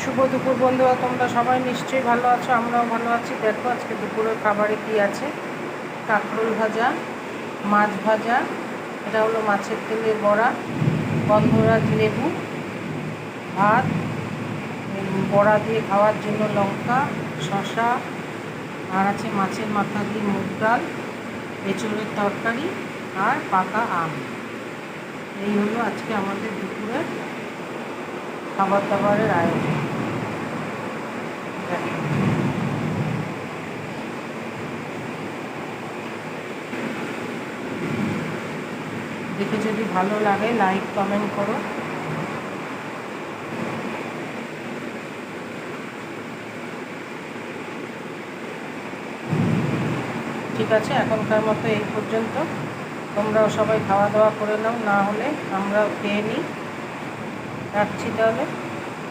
শুভ দুপুর বন্ধুরা, তোমরা সবাই নিশ্চয়ই ভালো আছো, আমরাও ভালো আছি। দেখো আজকে দুপুরের খাবারে কি আছে। কাঁকরোল ভাজা, মাছ ভাজা, এটা হলো মাছের তেলের বড়া, গন্ধরাজ লেবু, ভাত, বড়া দিয়ে খাওয়ার জন্য লঙ্কা, শসা, আর আছে মাছের মাথা দিয়ে মুগ ডাল, এঁচোড়ের তরকারি আর পাকা আম। এই হলো আজকে আমাদের দুপুরের খাবার দাবারের আয়োজন। দেখে যদি ভালো লাগে লাইক কমেন্ট করো। ঠিক আছে, এখনকার মতো এই পর্যন্ত। তোমরাও সবাই খাওয়া দাওয়া করে নাও, না হলে আমরাও খেয়ে নিই। রাখছি তাহলে।